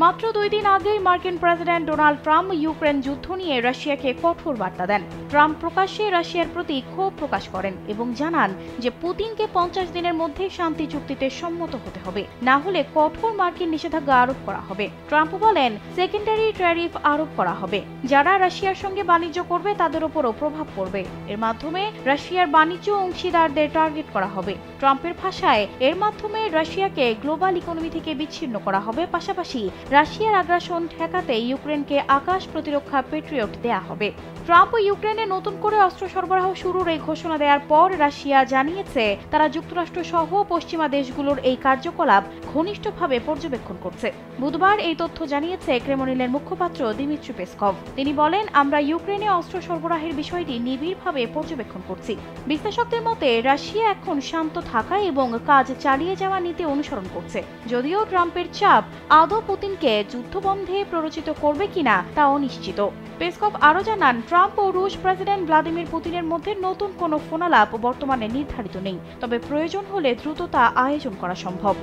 মাত্র 2 দিন আগেই মার্কিন প্রেসিডেন্ট ডোনাল্ড ট্রাম্প ইউক্রেন যুদ্ধ নিয়ে রাশিয়াকে কঠোর বার্তা দেন। ট্রাম্প প্রকাশ্যে রাশিয়ার প্রতি ক্ষোভ প্রকাশ করেন এবং জানান যে পুতিনকে 50 দিনের মধ্যে শান্তি চুক্তিতে সম্মত হতে হবে, না হলে কঠোর মার্কিন নিষেধাজ্ঞা আরোপ করা হবে। ট্রাম্প বলেন, সেকেন্ডারি ট্যারিফ আরোপ করা হবে, যারা রাশিয়ার সঙ্গে বাণিজ্য করবে তাদের উপরও প্রভাব পড়বে। এর মাধ্যমে রাশিয়ার বাণিজ্য অংশীদারদের টার্গেট করা হবে। ট্রাম্পের ভাষায়, এর মাধ্যমে রাশিয়াকে গ্লোবাল ইকোনমি থেকে বিচ্ছিন্ন করা হবে, পাশাপাশি রাশিয়ার আগ্রাসন ঠেকাতে ইউক্রেনকে আকাশ প্রতিরক্ষা প্যাট্রিয়ট দেয়া হবে। ট্রাম্প ইউক্রেনে নতুন করে অস্ত্র সরবরাহ শুরুর এই ঘোষণা দেওয়ার পর রাশিয়া জানিয়েছে তারা যুক্তরাষ্ট্র সহ পশ্চিমা দেশগুলোর এই কার্যকলাপ ঘনিষ্ঠভাবে পর্যবেক্ষণ করছে। বুধবার এই তথ্য জানিয়েছে ক্রেমলিনের মুখপাত্র দিমিত্রি পেসকভ। তিনি বলেন, আমরা ইউক্রেনে অস্ত্র সরবরাহের বিষয়টি নিবিড়ভাবে পর্যবেক্ষণ করছি। বিশ্লেষকদের মতে রাশিয়া এখন শান্ত থাকা এবং কাজ চালিয়ে যাওয়া নীতি অনুসরণ করছে, যদিও ট্রাম্পের চাপ আদৌ পুতিনকে যুদ্ধবন্ধে প্ররোচিত করবে কিনা তা অনিশ্চিত। পেসকভ আরও জানান, ট্রাম্প ও রুশ প্রেসিডেন্ট ভ্লাদিমির পুতিনের মধ্যে নতুন কোনো ফোনালাপ বর্তমানে নির্ধারিত নেই, তবে প্রয়োজন হলে দ্রুত তা আয়োজন করা সম্ভব।